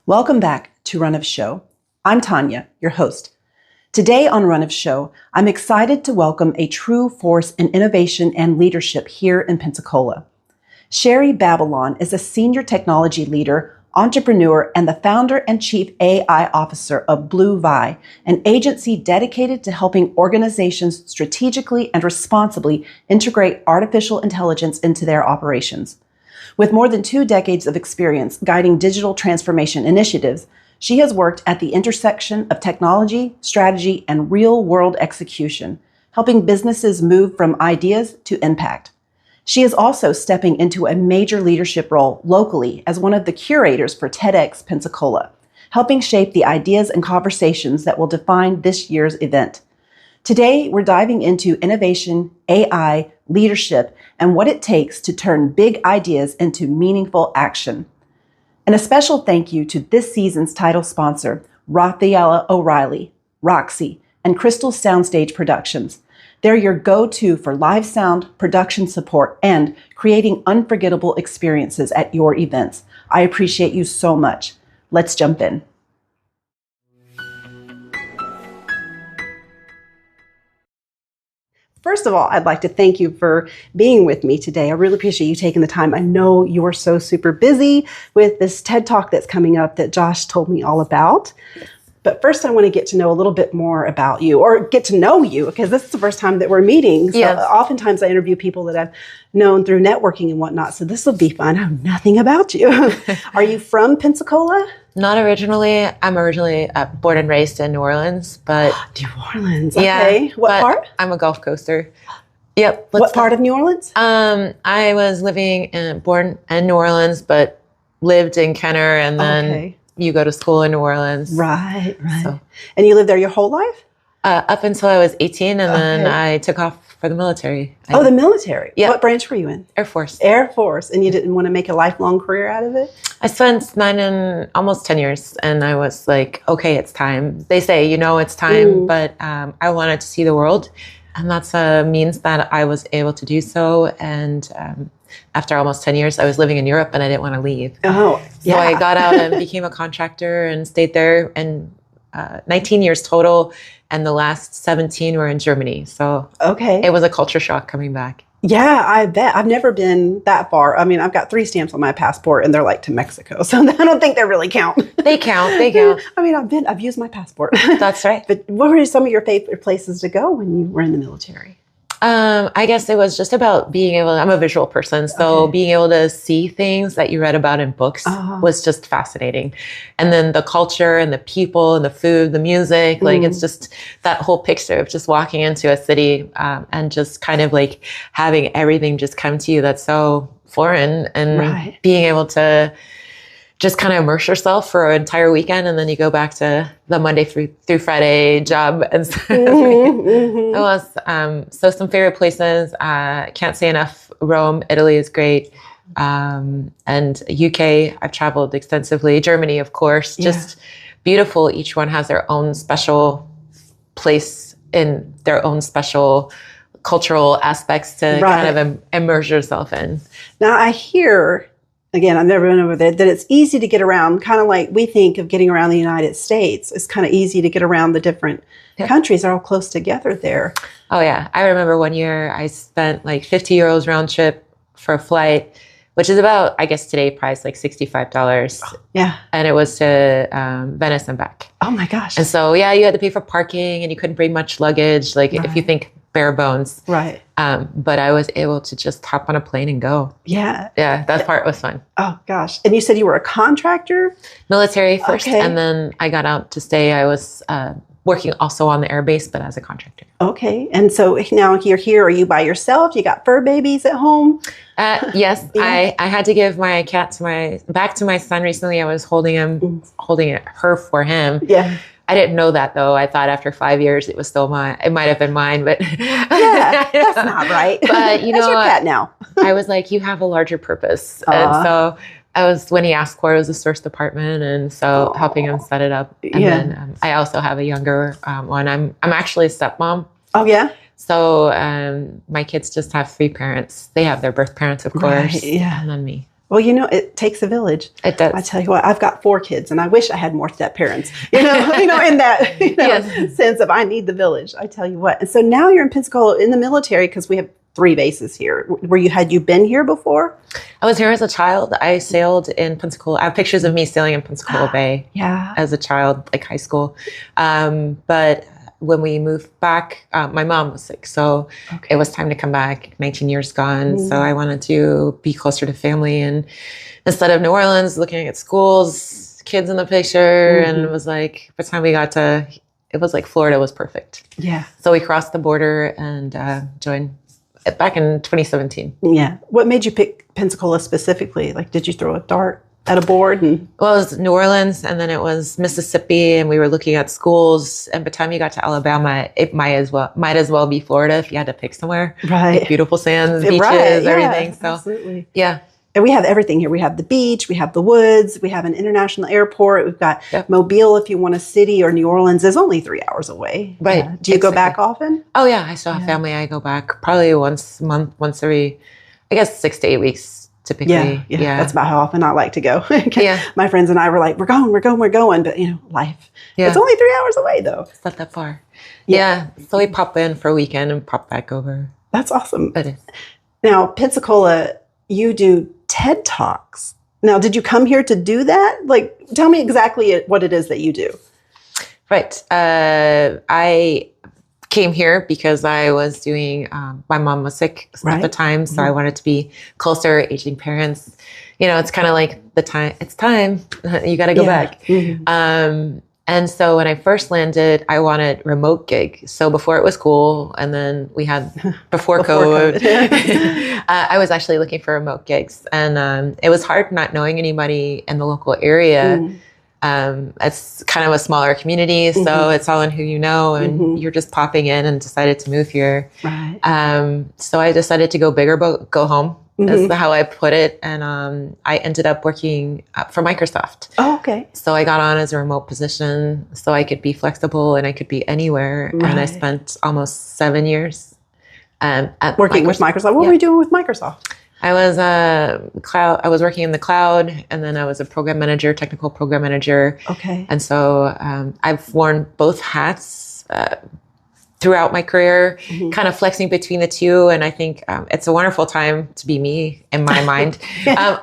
Welcome back to Run of Show. I'm Tanya, your host. Today on Run of Show, I'm excited to welcome a true force in innovation and leadership here in Pensacola. Sherri Babylon is a senior technology leader, entrepreneur, and the founder and chief AI officer of Blue Vi, an agency dedicated to helping organizations strategically and responsibly integrate artificial intelligence into their operations. With more than 2 decades of experience guiding digital transformation initiatives, she has worked at the intersection of technology, strategy, and real-world execution, helping businesses move from ideas to impact. She is also stepping into a major leadership role locally as one of the curators for TedX Pensacola, helping shape the ideas and conversations that will define this year's event. Today, we're diving into innovation, AI, leadership, and what it takes to turn big ideas into meaningful action. And a special thank you to this season's title sponsor, Raphaela O'Reilly, Roxy, and Crystal Soundstage Productions. They're your go-to for live sound, production support, and creating unforgettable experiences at your events. I appreciate you so much. Let's jump in. First of all, I'd like to thank you for being with me today. I really appreciate you taking the time. I know you are so super busy with this TED Talk that's coming up that Josh told me all about. But first, I want to get to know a little bit more about you, or get to know you, because this is the first time that we're meeting. So Yes. Oftentimes I interview people that I've known through networking and whatnot. So this will be fun. I know nothing about you. Are you from Pensacola? Not originally. I'm originally born and raised in New Orleans, but New Orleans. Okay. yeah. What but part? I'm a Gulf Coaster. Yep. What part of New Orleans? I was born in New Orleans, but lived in Kenner, and then Okay. you go to school in New Orleans. Right. So, And you lived there your whole life? up until I was 18, and then Okay. I took off for the military. Oh, the military. Yeah. What branch were you in? Air Force. Air Force. And you didn't want to make a lifelong career out of it? I spent 9 and almost 10 years, and I was like, okay, it's time. They say, it's time, but I wanted to see the world, and that's a means that I was able to do so. And after almost 10 years, I was living in Europe, and I didn't want to leave. Oh, yeah. So I got out and became a contractor and stayed there, and 19 years total, and the last 17 were in Germany. So Okay. it was a culture shock coming back. Yeah, I bet. I've never been that far. I mean, I've got 3 stamps on my passport, and they're like to Mexico. So I don't think they really count. They count. They count. I mean, I've used my passport. That's right. But what were some of your favorite places to go when you were in the military? I guess it was just about I'm a visual person. So Okay. being able to see things that you read about in books Oh. was just fascinating. And then the culture and the people and the food, the music, like it's just that whole picture of just walking into a city and just kind of like having everything just come to you that's so foreign, and Right. being able to just kind of immerse yourself for an entire weekend, and then you go back to the Monday through Friday job. And so it was, so some favorite places, can't say enough. Rome, Italy is great. And UK, I've traveled extensively. Germany, of course, just beautiful. Each one has their own special place in their own special cultural aspects to kind of immerse yourself in. Now, I hear, again, I've never been over there, that it's easy to get around, kind of like we think of getting around the United States. It's kind of easy to get around the different countries. They're all close together there. Oh, yeah. I remember one year I spent like 50 euros round trip for a flight, which is about, I guess today, price like $65. Yeah. And it was to Venice and back. Oh, my gosh. And so, yeah, you had to pay for parking, and you couldn't bring much luggage, like if you think bare bones. Right. But I was able to just hop on a plane and go. Yeah. Yeah, that part was fun. Oh, gosh. And you said you were a contractor? Military first, Okay. and then I got out to stay. I was working also on the air base, but as a contractor. Okay. And so now you're here. Are you by yourself? You got fur babies at home? Yes, I had to give my cat back to my son recently. I was holding her for him. Yeah. I didn't know that though. I thought after 5 years it was still mine. It might have been mine, but Yeah, that's not right. But That's your cat now. I was like, you have a larger purpose. And so I was, when he asked for it, was the source department, and so helping him set it up. And then I also have a younger one. I'm actually a stepmom. Oh yeah. So my kids just have 3 parents. They have their birth parents, of course, Right, yeah. and then me. Well, it takes a village. It does. I tell you what, I've got 4 kids, and I wish I had more step parents. In that Yes. sense of I need the village. I tell you what. And so now you're in Pensacola in the military because we have 3 bases here. Had you been here before? I was here as a child. I sailed in Pensacola. I have pictures of me sailing in Pensacola Bay. Yeah. As a child, like high school. But when we moved back, my mom was sick. So it was time to come back. 19 years gone. So I wanted to be closer to family. And instead of New Orleans, looking at schools, kids in the picture, and it was like, by the time we got to, it was like Florida was perfect. Yeah. So we crossed the border and joined back in 2017. Yeah. What made you pick Pensacola specifically? Like, did you throw a dart at a board? Well, it was New Orleans, and then it was Mississippi, and we were looking at schools. And by the time you got to Alabama, it might as well be Florida if you had to pick somewhere. Right. Like beautiful sands, beaches, everything. So absolutely. Yeah. And we have everything here. We have the beach, we have the woods, we have an international airport. We've got Mobile if you want a city, or New Orleans is only 3 hours away. Right. Do you go back often? Oh yeah, I still have family. I go back probably once a month, once every, I guess 6 to 8 weeks typically. Yeah. That's about how often I like to go. Yeah. My friends and I were like, we're going. But life. Yeah. It's only 3 hours away though. It's not that far. Yeah. So we pop in for a weekend and pop back over. That's awesome. It is. Now, Pensacola, you do TED Talks. Now, did you come here to do that? Like, tell me exactly what it is that you do. Right. I came here because I was doing, my mom was sick at the time. So I wanted to be closer, aging parents. It's kind of like it's time. You got to go back. And so when I first landed, I wanted remote gig. So before it was cool, and then we had before COVID, I was actually looking for remote gigs, and it was hard not knowing anybody in the local area. It's kind of a smaller community, so it's all in who you know, and you're just popping in and decided to move here. Right. So I decided to go big or go home. That's how I put it. And I ended up working for Microsoft. Oh, okay. So I got on as a remote position so I could be flexible and I could be anywhere. Right. And I spent almost 7 years at working with Microsoft. What were you doing with Microsoft? I was I was working in the cloud, and then I was a program manager, technical program manager. Okay. And so I've worn both hats throughout my career, kind of flexing between the two. And I think it's a wonderful time to be me in my mind,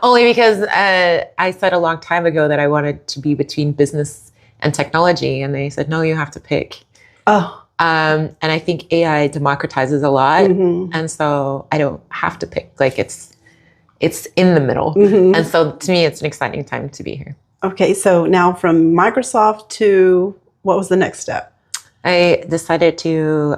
only because I said a long time ago that I wanted to be between business and technology. And they said, no, you have to pick. Oh. And I think AI democratizes a lot. And so I don't have to pick. Like it's in the middle. And so to me, it's an exciting time to be here. Okay. So now from Microsoft to, what was the next step? I decided to,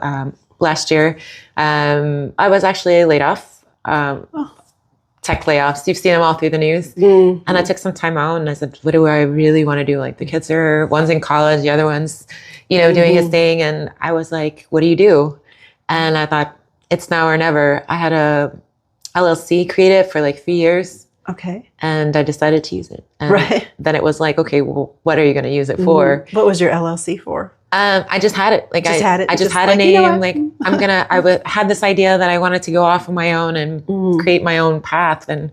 last year, I was actually laid off, tech layoffs. You've seen them all through the news. And I took some time out and I said, what do I really want to do? Like the kids one's in college, the other one's, doing his thing. And I was like, what do you do? And I thought, it's now or never. I had a LLC created for like 3 years. Okay. And I decided to use it. And then it was like, okay, well, what are you going to use it for? What was your LLC for? I just had it. Like I just had a like, name. Like had this idea that I wanted to go off on my own and create my own path. And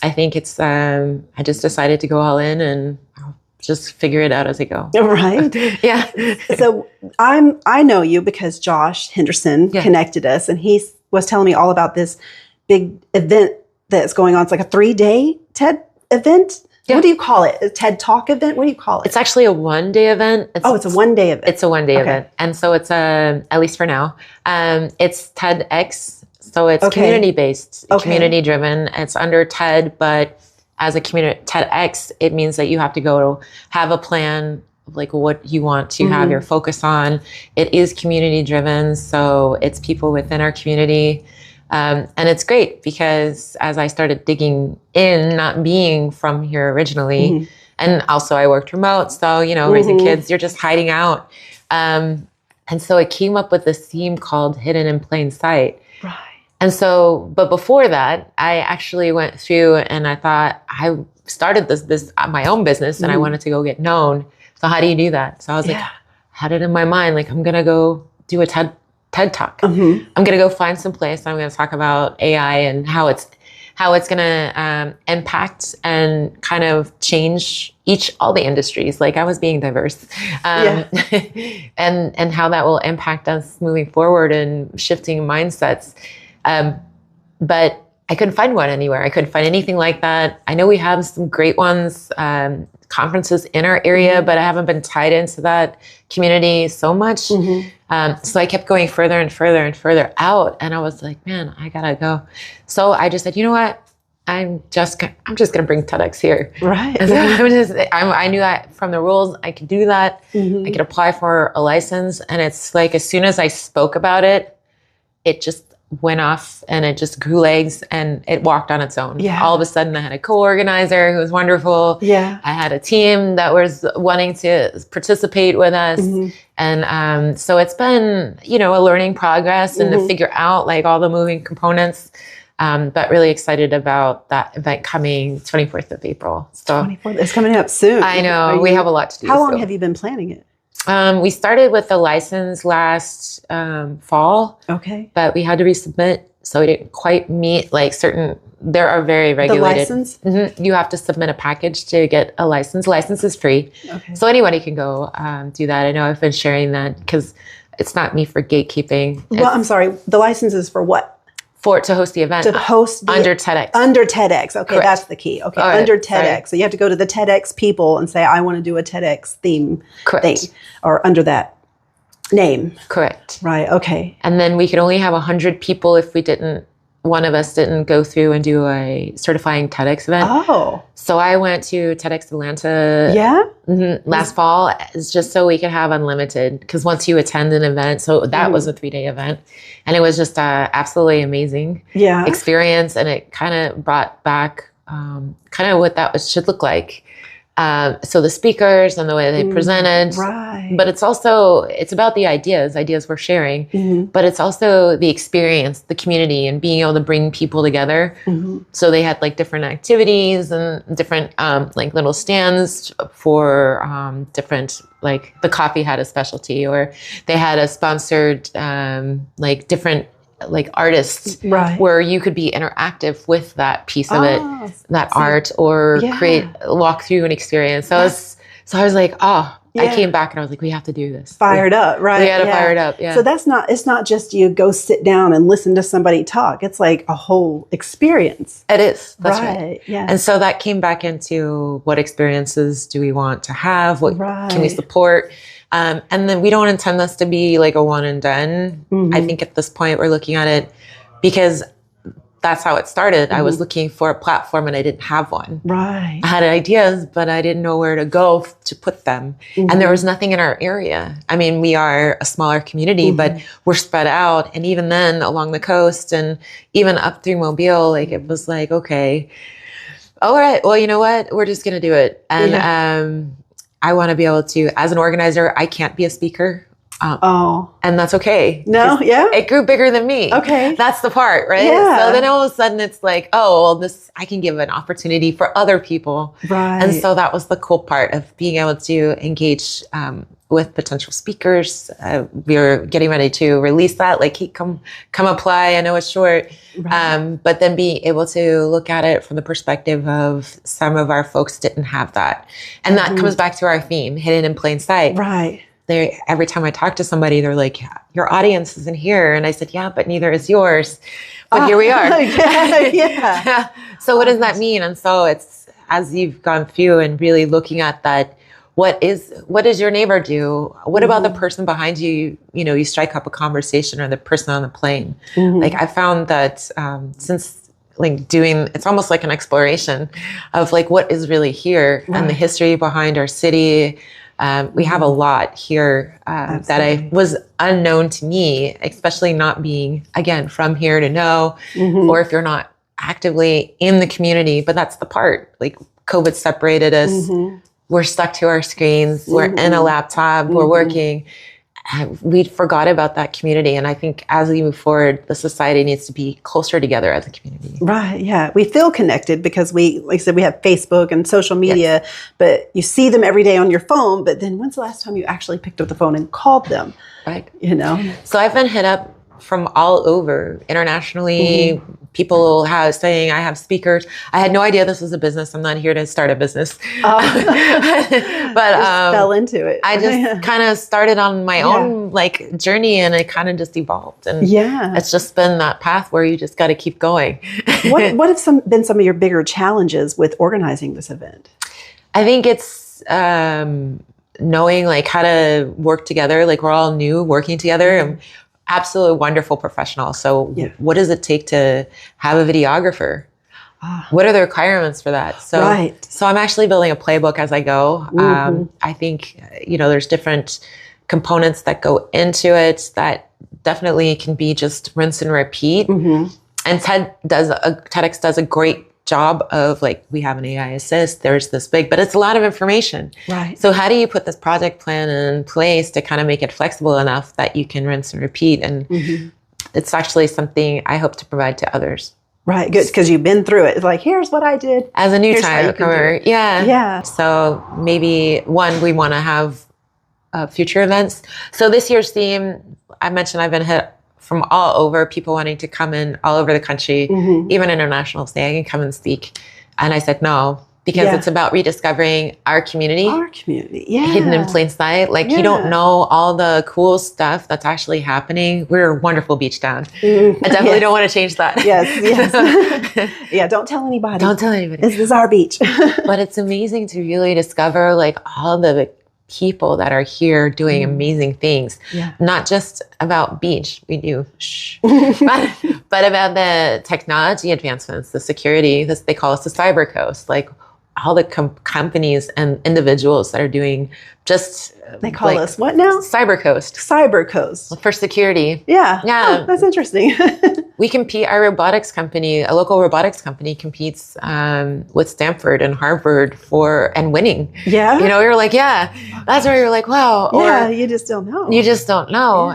I think it's, I just decided to go all in and I'll just figure it out as I go. Right. Yeah. So I know you because Josh Henderson connected us, and he was telling me all about this big event that's going on. It's like a 3-day TED event. Yeah. What do you call it? A TED Talk event? What do you call it? It's actually a 1-day event. It's a 1-day event. It's a 1-day event. And so it's at least for now, it's TEDx. So it's community-based, community-driven. It's under TED, but as a community, TEDx, it means that you have to go have a plan of like what you want to have your focus on. It is community-driven. So it's people within our community. And it's great because as I started digging in, not being from here originally, and also I worked remote. So, raising kids, you're just hiding out. And so I came up with this theme called Hidden in Plain Sight. Right. And so, but before that, I actually went through and I thought I started this my own business and I wanted to go get known. So how do you do that? So I was like, had it in my mind, like I'm going to go do a TED Talk. I'm going to go find some place. I'm going to talk about AI and how how it's going to impact and kind of change all the industries. Like I was being diverse, and how that will impact us moving forward and shifting mindsets. But I couldn't find one anywhere. I couldn't find anything like that. I know we have some great ones, conferences in our area, but I haven't been tied into that community so much. So I kept going further and further and further out. And I was like, man, I gotta go. So I just said, you know what? I'm just going to bring TEDx here. Right. And so I knew that from the rules, I could do that. I could apply for a license. And it's like, as soon as I spoke about it, it just went off and it just grew legs and it walked on its own. Yeah. All of a sudden I had a co-organizer who was wonderful. Yeah. I had a team that was wanting to participate with us. And so it's been, a learning progress and to figure out like all the moving components. But really excited about that event coming 24th of April. So 24th, it's coming up soon. I know. We have a lot to do. How long have you been planning it? We started with the license last fall. Okay. But we had to resubmit. So we didn't quite meet there are very regulated. The license? You have to submit a package to get a license. License is free. Okay. So anybody can go do that. I know I've been sharing that because it's not me for gatekeeping. Well, I'm sorry. The license is for what? To host the event. To host under TEDx. Under TEDx. Okay, Correct. That's the key. Okay, All under right. TEDx. Sorry. So you have to go to the TEDx people and say, I want to do a TEDx theme Correct. thing. Or under that name. Correct. Right, okay. And then we could only have 100 people if one of us didn't go through and do a certifying TEDx event. Oh. So I went to TEDx Atlanta last fall just so we could have unlimited. Because once you attend an event, so that was a 3-day event. And it was just absolutely amazing experience. And it kind of brought back kind of what that should look like. So the speakers and the way they presented, right. But it's about the ideas we're sharing, but it's also the experience, the community and being able to bring people together. So they had like different activities and different, like little stands for, different, like the coffee had a specialty or they had a sponsored, like different, like artists where you could be interactive with that piece of it, that art or walk through an experience. So I was like, I came back and I was like, we have to do this. Fired up, right? We had to fire it up. Yeah. So it's not just you go sit down and listen to somebody talk. It's like a whole experience. It is. That's right. Yeah. And so that came back into what experiences do we want to have? What can we support? And then we don't intend this to be like a one and done. I think at this point we're looking at it because that's how it started. I was looking for a platform and I didn't have one. Right. I had ideas, but I didn't know where to go to put them. And there was nothing in our area. I mean, we are a smaller community, but we're spread out. And even then along the coast and even up through Mobile, like it was like, okay, all right, well, you know what? We're just going to do it. And, I want to be able to, as an organizer, I can't be a speaker. And that's okay. No, It grew bigger than me. Okay. That's the part, right? Yeah. So then all of a sudden it's like, I can give an opportunity for other people. Right. And so that was the cool part of being able to engage with potential speakers. We're getting ready to release that, like come apply. I know it's short. Right. But then being able to look at it from the perspective of some of our folks didn't have that. And that comes back to our theme, hidden in plain sight. Right. Every time I talk to somebody, they're like, your audience isn't here. And I said, yeah, but neither is yours. But here we are. So what does that mean? And so it's, as you've gone through and really looking at that, what does your neighbor do? What about the person behind you? You strike up a conversation or the person on the plane. Like I found that since like it's almost like an exploration of like what is really here and the history behind our city. We have a lot here that was unknown to me, especially not being, again, from here to know, or if you're not actively in the community. But that's the part. Like COVID separated us. We're stuck to our screens. We're in a laptop. We're working. We forgot about that community. And I think as we move forward, the society needs to be closer together as a community. Right. Yeah. We feel connected because like I said, we have Facebook and social media, but you see them every day on your phone. But then when's the last time you actually picked up the phone and called them? Right. You know? So I've been hit up from all over internationally. People saying I have speakers. I had no idea this was a business. I'm not here to start a business. But just fell into it. I just kind of started on my own like journey, and it kind of just evolved. And it's just been that path where you just got to keep going. What have been some of your bigger challenges with organizing this event? I think it's knowing like how to work together. Like we're all new working together. And absolutely wonderful professional. So what does it take to have a videographer? What are the requirements for that? So, so I'm actually building a playbook as I go. I think, there's different components that go into it that definitely can be just rinse and repeat. And TEDx does a great job of like, we have an AI assist, there's this big, but it's a lot of information. So how do you put this project plan in place to kind of make it flexible enough that you can rinse and repeat? And it's actually something I hope to provide to others. Good. Because you've been through it. It's like, here's what I did. As a new timer. So maybe we want to have future events. So this year's theme, I mentioned I've been hit from all over, people wanting to come in all over the country, even international, say I can come and speak. And I said no, because it's about rediscovering our community. Hidden in plain sight. Like you don't know all the cool stuff that's actually happening. We're a wonderful beach town. I definitely don't want to change that. Don't tell anybody. Don't tell anybody. This is our beach. But it's amazing to really discover like all the people that are here doing amazing things, not just about beach, we do, but about the technology advancements, the security, they call us the cyber coast, like all the companies and individuals that are doing they call us what now? Cyber coast for security. Oh, that's interesting. We compete, our robotics company, a local robotics company competes with Stanford and Harvard and winning. You're like, that's where you're like, wow. Or you just don't know.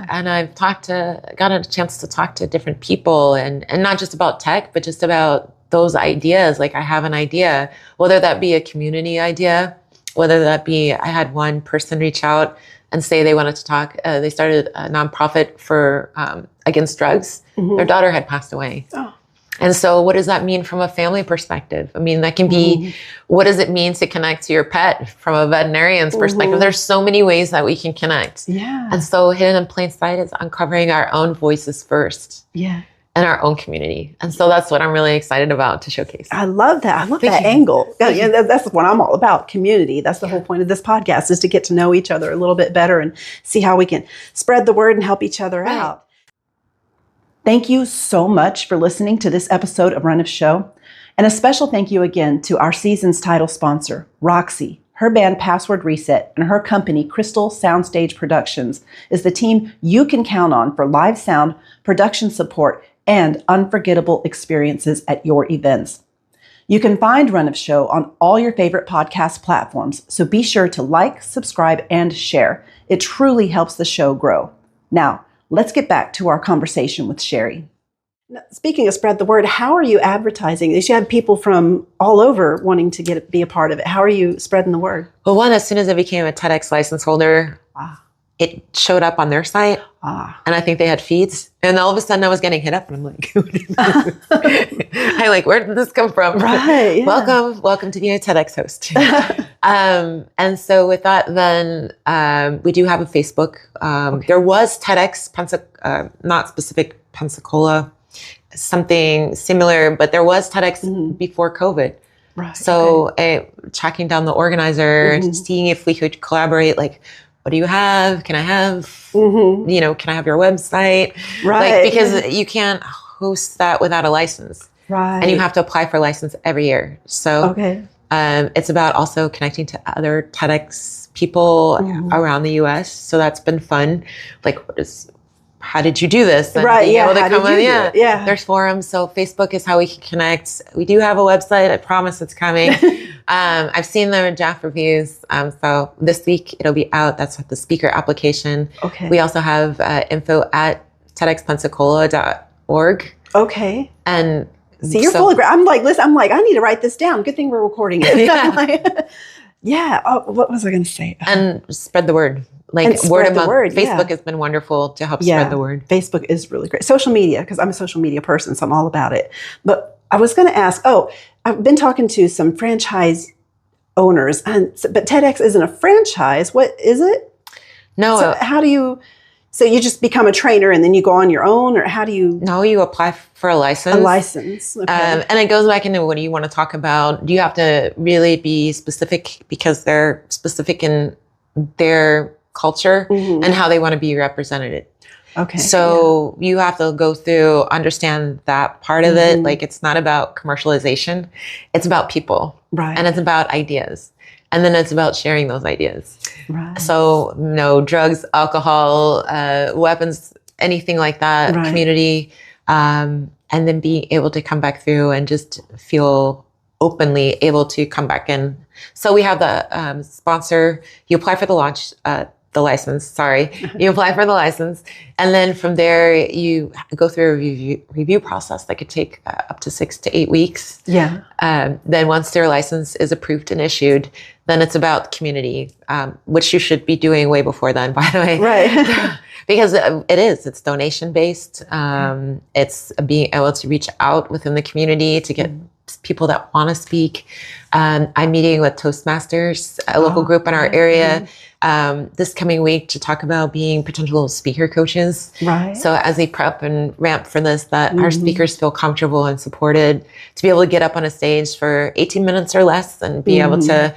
And I've got a chance to talk to different people and not just about tech, but just about those ideas. Like I have an idea, whether that be a community idea, whether that be, I had one person reach out and say they wanted to talk. They started a nonprofit for against drugs. Their daughter had passed away. And so what does that mean from a family perspective? I mean, that can be, what does it mean to connect to your pet from a veterinarian's perspective? There's so many ways that we can connect. And so hidden in plain sight is uncovering our own voices first. In our own community. And so that's what I'm really excited about to showcase. I love that. I love that angle. That's what I'm all about, community. That's the whole point of this podcast, is to get to know each other a little bit better and see how we can spread the word and help each other out. Thank you so much for listening to this episode of Run of Show. And a special thank you again to our season's title sponsor, Roxy. Her band Password Reset and her company, Crystal Soundstage Productions, is the team you can count on for live sound, production support, and unforgettable experiences at your events. You can find Run of Show on all your favorite podcast platforms, so be sure to like, subscribe, and share. It truly helps the show grow. Now, let's get back to our conversation with Sherri. Now, speaking of spread the word, how are you advertising? You have people from all over wanting to be a part of it. How are you spreading the word? Well, as soon as I became a TEDx license holder, it showed up on their site, and I think they had feeds. And all of a sudden, I was getting hit up, and I'm like, where did this come from? Welcome to be a TEDx host. And so with that, then we do have a Facebook. There was TEDx Pensacola, not specific Pensacola, something similar, but there was TEDx before COVID. So tracking down the organizer, seeing if we could collaborate, like, what do you have? Can I have, can I have your website? Because you can't host that without a license. And you have to apply for a license every year. So it's about also connecting to other TEDx people around the US. So that's been fun. Like, how did you do this? And being able to come in, there's forums. So Facebook is how we can connect. We do have a website. I promise it's coming. I've seen the draft reviews. So this week it'll be out. That's the speaker application. We also have info at TEDxPensacola.org. And see, you're full of I'm like, listen, I need to write this down. Good thing we're recording it. Oh, what was I going to say? And spread the word. like word of mouth. Word, Facebook has been wonderful to help spread the word. Facebook is really great. Social media, because I'm a social media person, so I'm all about it. But I was going to ask, I've been talking to some franchise owners, but TEDx isn't a franchise. What is it? No. So how do you, so you just become a trainer and then you go on your own, or how do you? No, you apply for a license. A license. Okay. And it goes back into what do you want to talk about? Do you have to really be specific because they're specific in their culture and how they want to be represented? Okay. So you have to go through, understand that part of it. Like, it's not about commercialization. It's about people. Right. And it's about ideas. And then it's about sharing those ideas. Right. So no drugs, alcohol, weapons, anything like that, community. And then being able to come back through and just feel openly able to come back in. So we have the sponsor. You apply for the license. You apply for the license. And then from there, you go through a review process that could take up to 6 to 8 weeks. Yeah. Then once their license is approved and issued, then it's about community, which you should be doing way before then, by the way. Right. Because it's donation based. It's being able to reach out within the community to get people that want to speak. I'm meeting with Toastmasters, a local group in our area, this coming week to talk about being potential speaker coaches. Right. So as they prep and ramp for this, that our speakers feel comfortable and supported to be able to get up on a stage for 18 minutes or less and be able to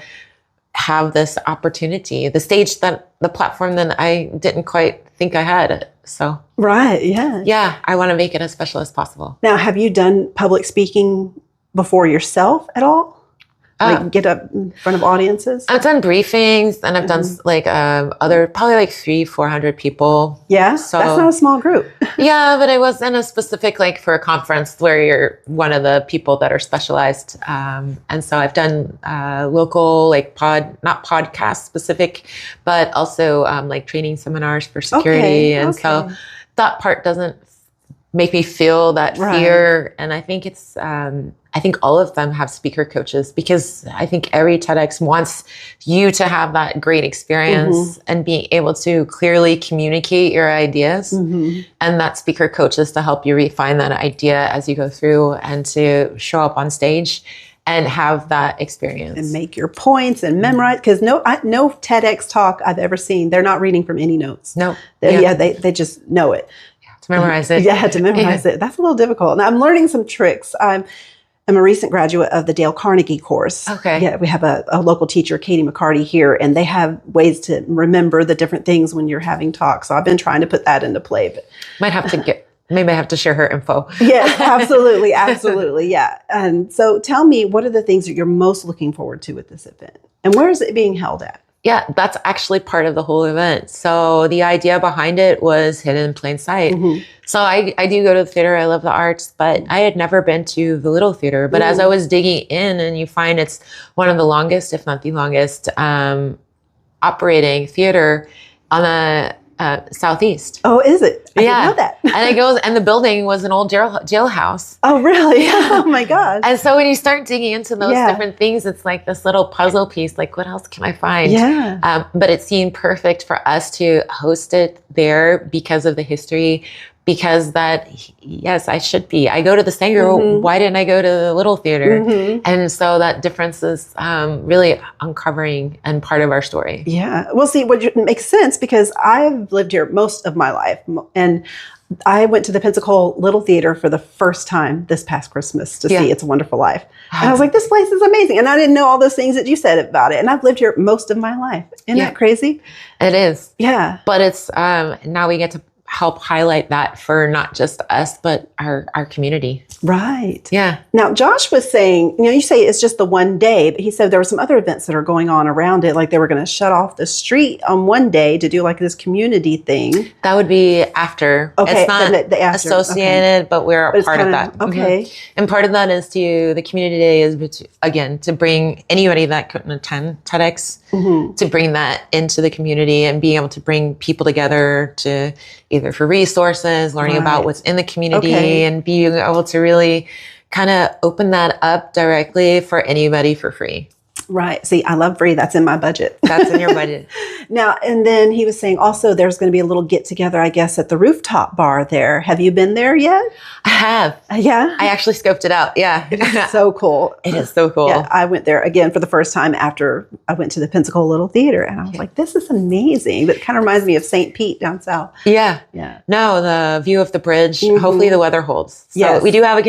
have this opportunity, the platform that I didn't quite think I had. So. Right. Yeah. Yeah. I want to make it as special as possible. Now, have you done public speaking before yourself at all? Like get up in front of audiences? I've done briefings and I've done other, probably like 300-400 people. Yeah. So that's not a small group. Yeah. But I was in a specific, like for a conference where you're one of the people that are specialized. And so I've done local, like not podcast specific, but also like training seminars for security. So that part doesn't make me feel that fear. And I think I think all of them have speaker coaches because I think every TEDx wants you to have that great experience and being able to clearly communicate your ideas. And that speaker coach is to help you refine that idea as you go through and to show up on stage and have that experience. And make your points and memorize. Because no TEDx talk I've ever seen, they're not reading from any notes. No. They just know it. To memorize it. Yeah, to memorize it. That's a little difficult. Now I'm learning some tricks. I'm a recent graduate of the Dale Carnegie course. Okay. Yeah, we have a local teacher, Katie McCarty, here, and they have ways to remember the different things when you're having talks. So I've been trying to put that into play. But maybe I have to share her info. Yes, absolutely. Absolutely. Yeah. And so tell me, what are the things that you're most looking forward to with this event? And where is it being held at? Yeah, that's actually part of the whole event. So the idea behind it was hidden in plain sight. So I do go to the theater. I love the arts, but I had never been to the Little Theater. But as I was digging in, and you find it's one of the longest, if not the longest, operating theater on the Southeast. Oh, is it? I didn't know that. And the building was an old jailhouse. Oh, really? Oh my gosh. And so when you start digging into those different things, it's like this little puzzle piece, like what else can I find? Yeah. But it seemed perfect for us to host it there because of the history. Because yes, I should be. I go to the Sanger. Why didn't I go to the Little Theater? And so that difference is really uncovering and part of our story. Yeah. Well, see, what makes sense because I've lived here most of my life. And I went to the Pensacola Little Theater for the first time this past Christmas to see It's a Wonderful Life. And I was like, this place is amazing. And I didn't know all those things that you said about it. And I've lived here most of my life. Isn't that crazy? It is. Yeah. But it's now we get to help highlight that for not just us, but our community. Right. Yeah. Now, Josh was saying, you say it's just the one day, but he said there were some other events that are going on around it. Like they were going to shut off the street on one day to do like this community thing. That would be after. Okay. It's not associated, but we're a part of that. Okay. And part of that is the community day is, again, to bring anybody that couldn't attend TEDx, to bring that into the community and being able to bring people together to either for resources, learning about what's in the community and being able to really kind of open that up directly for anybody for free. Right. See, I love free. That's in my budget. That's in your budget. Now, and then he was saying also there's going to be a little get together, I guess, at the rooftop bar there. Have you been there yet? I have. Yeah. I actually scoped it out. Yeah. It's so cool. It is so cool. Yeah, I went there again for the first time after I went to the Pensacola Little Theater, and I was like, this is amazing. But it kind of reminds me of St. Pete down south. Yeah. Yeah. No, the view of the bridge. Hopefully the weather holds. So Yes. we do have a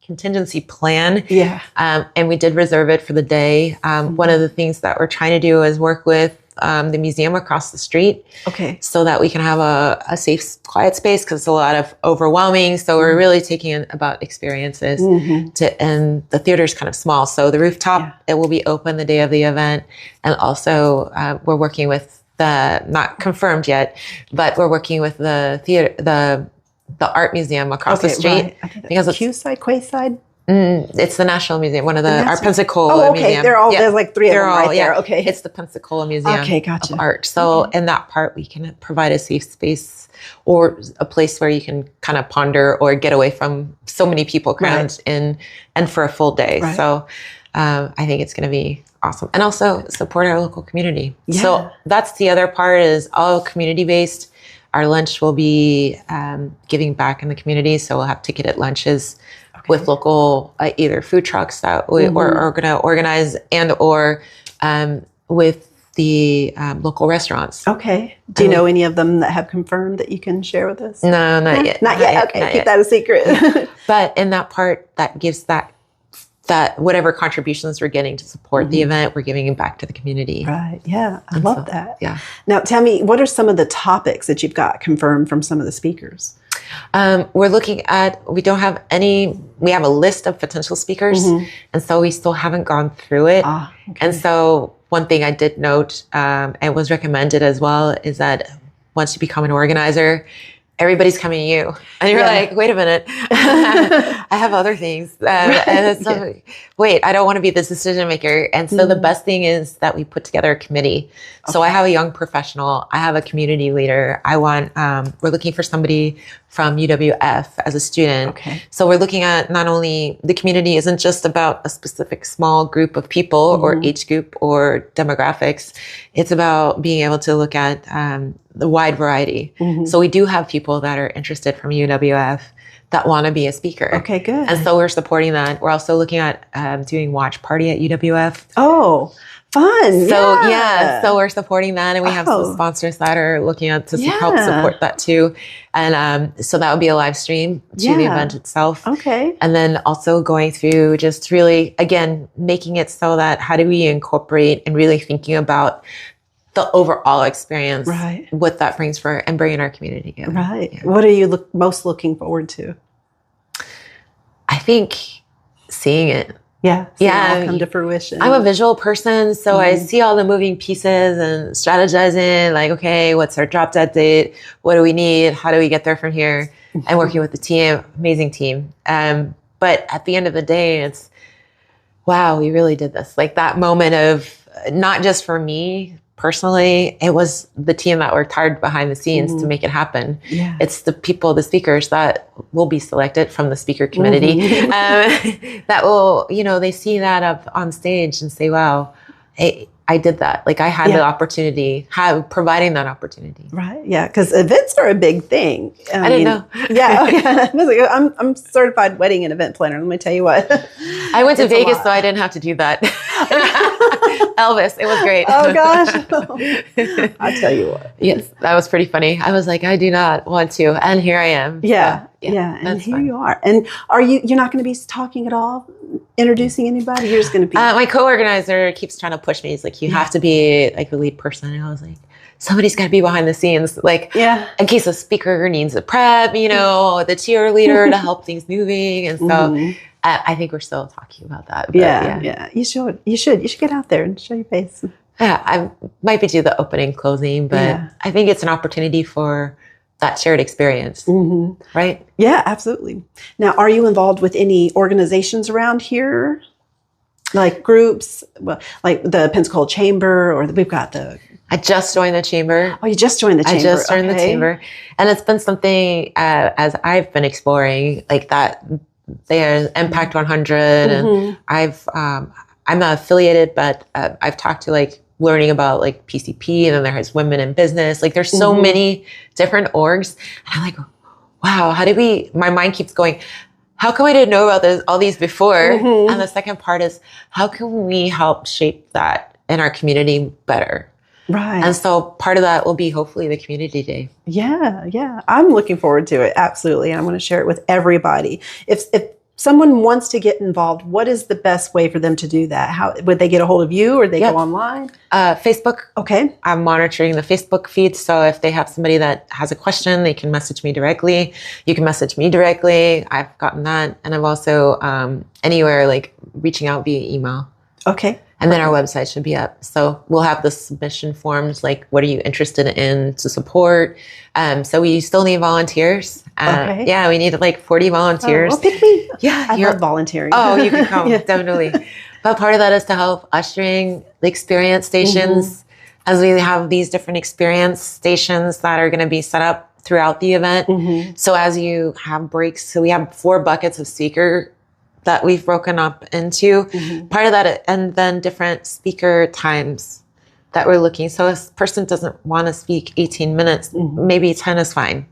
contingency plan. Yeah. And we did reserve it for the day. One of the things that we're trying to do is work with the museum across the street. Okay. So that we can have a safe, quiet space, because it's a lot of overwhelming. So we're really taking it about experiences and the theater's kind of small. So the rooftop, it will be open the day of the event. And also we're working with not confirmed yet, but we're working with the theater, the art museum across the street. Right. I think that's Q-side, Quayside. It's the National Museum, one of the Art Pensacola Museum. They're all, there's like three of them right there. Okay. It's the Pensacola Museum gotcha. of Art. So in that part, we can provide a safe space or a place where you can kind of ponder or get away from so many people crammed in and for a full day. Right. So I think it's going to be awesome. And also support our local community. Yeah. So that's the other part, is all community-based. Our lunch will be giving back in the community. So we'll have ticketed lunches with local either food trucks that we are going to organize, or with the local restaurants. Okay. Do you know any of them that have confirmed that you can share with us? No, not yet. Not yet. Okay. Keep that a secret. But in that part, that gives that whatever contributions we're getting to support the event, we're giving it back to the community. Right. Yeah. I love that. Yeah. Now tell me, what are some of the topics that you've got confirmed from some of the speakers? We're looking at, we have a list of potential speakers, and so we still haven't gone through it. And so one thing I did note, and was recommended as well, is that once you become an organizer, everybody's coming to you. And you're like, wait a minute, I have other things. And it's like, wait, I don't want to be the decision maker. And so the best thing is that we put together a committee. So I have a young professional. I have a community leader. We're looking for somebody from UWF as a student. Okay. So we're looking at not only the community isn't just about a specific small group of people or age group or demographics. It's about being able to look at the wide variety. So we do have people that are interested from UWF that want to be a speaker. Okay, good. And so we're supporting that. We're also looking at doing watch party at UWF. Oh, fun. So so we're supporting that, and we have some sponsors that are looking at to help support that too. And so that would be a live stream to the event itself. Okay. And then also going through just really, again, making it so that how do we incorporate and really thinking about the overall experience, what that brings for and bringing our community together. Right. Yeah. What are you most looking forward to? I think seeing it. Yeah. It all come to fruition. I'm a visual person, so I see all the moving pieces and strategizing, like, okay, what's our drop dead date? What do we need? How do we get there from here? And working with the team, amazing team. But at the end of the day, it's, wow, we really did this. Like that moment of, not just for me personally, it was the team that worked hard behind the scenes to make it happen. Yeah. It's the people, the speakers that will be selected from the speaker committee that will, they see that up on stage and say, wow, I did that. Like I had the opportunity, providing that opportunity. Right. Yeah. Because events are a big thing. I didn't know. I'm certified wedding and event planner. Let me tell you what. I went to Vegas, so I didn't have to do that. Elvis, it was great. Oh gosh. I'll tell you what. Yes, that was pretty funny. I was like, I do not want to. And here I am. Yeah. So, and here you are. And you're not going to be talking at all? Introducing anybody? You're just going to be... my co-organizer keeps trying to push me. He's like, you have to be like the lead person. And I was like, somebody's got to be behind the scenes. Like, in case a speaker needs a prep, the cheerleader to help things moving. And so I think we're still talking about that. But You should get out there and show your face. Yeah, I might be do the opening, closing, but I think it's an opportunity for that shared experience, right? Yeah, absolutely. Now, are you involved with any organizations around here? Like groups, like the Pensacola Chamber, or we've got the... I just joined the chamber. Oh, you just joined the chamber. I just joined the chamber. And it's been something, as I've been exploring, like that, there's Impact 100, and I'm not affiliated, but I've talked to like learning about like PCP, and then there's women in business. Like there's so many different orgs. And I'm like, wow, my mind keeps going, how come I didn't know about all these before? And the second part is, how can we help shape that in our community better? Right. And so part of that will be hopefully the community day. Yeah. Yeah. I'm looking forward to it. Absolutely. And I'm going to share it with everybody. If someone wants to get involved, what is the best way for them to do that? How would they get a hold of you, or they go online? Facebook. Okay. I'm monitoring the Facebook feed. So if they have somebody that has a question, they can message me directly. You can message me directly. I've gotten that. And I've also, anywhere like reaching out via email. Okay. And then our website should be up. So we'll have the submission forms, like what are you interested in to support? So we still need volunteers. Okay. Yeah, we need like 40 volunteers. Oh, well, pick me. Yeah. I love volunteering. Oh, you can come, definitely. But part of that is to help ushering the experience stations, as we have these different experience stations that are going to be set up throughout the event. So as you have breaks, so we have 4 buckets of speaker that we've broken up into. Part of that, and then different speaker times that we're looking. So if a person doesn't want to speak 18 minutes, maybe 10 is fine.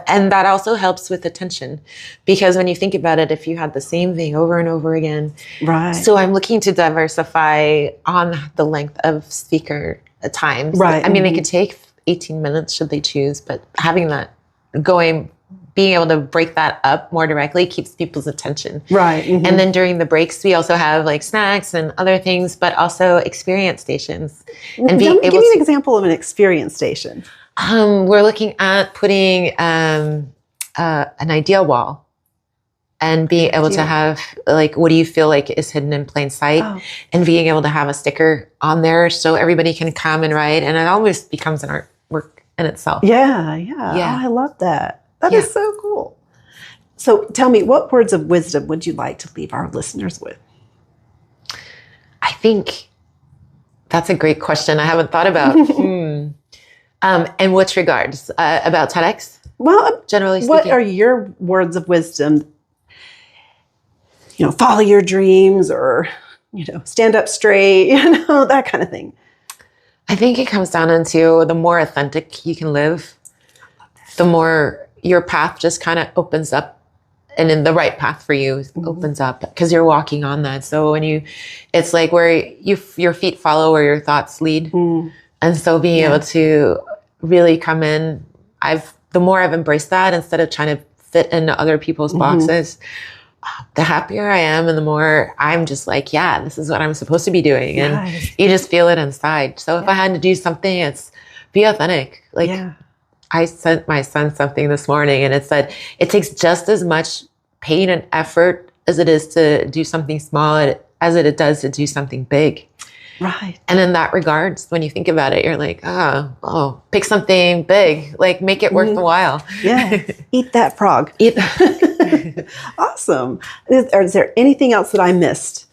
And that also helps with attention, because when you think about it, if you had the same thing over and over again. Right. So I'm looking to diversify on the length of speaker times. Right. I mean, they could take 18 minutes should they choose, but having that going, being able to break that up more directly keeps people's attention. Right. And then during the breaks, we also have like snacks and other things, but also experience stations. And Give me an example of an experience station. We're looking at putting an idea wall and being able to have like, what do you feel like is hidden in plain sight? And being able to have a sticker on there so everybody can come and write. And it almost becomes an artwork in itself. Yeah. Oh, I love that. That is so cool. So tell me, what words of wisdom would you like to leave our listeners with? I think that's a great question. I haven't thought about. In which regards? About TEDx? Well, generally speaking. What are your words of wisdom? Follow your dreams, or, stand up straight, that kind of thing. I think it comes down into the more authentic you can live, the more your path just kind of opens up, and in the right path for you opens up, because you're walking on that. So it's like where your feet follow where your thoughts lead. And so being able to really come in, the more I've embraced that instead of trying to fit into other people's boxes, the happier I am, and the more I'm just like, this is what I'm supposed to be doing. And you just feel it inside. So if I had to do something, it's be authentic. I sent my son something this morning, and it said, it takes just as much pain and effort as it is to do something small as it does to do something big. Right. And in that regards, when you think about it, you're like, pick something big, like make it worth the while. Yeah. Eat that frog. Awesome. Is there anything else that I missed?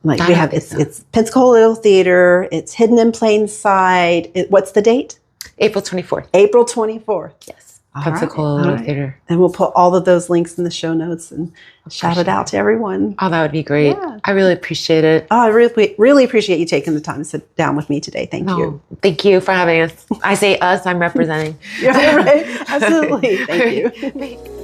Like we have, it's Pensacola Theater. It's hidden in plain sight. What's the date? April 24th. April 24th. Yes. Pensacola Theater. And we'll put all of those links in the show notes and shout it out to everyone. Oh, that would be great. Yeah. I really appreciate it. Oh, I really appreciate you taking the time to sit down with me today. Thank you. Thank you for having us. I say us, I'm representing. Yeah, right. Absolutely. Thank you.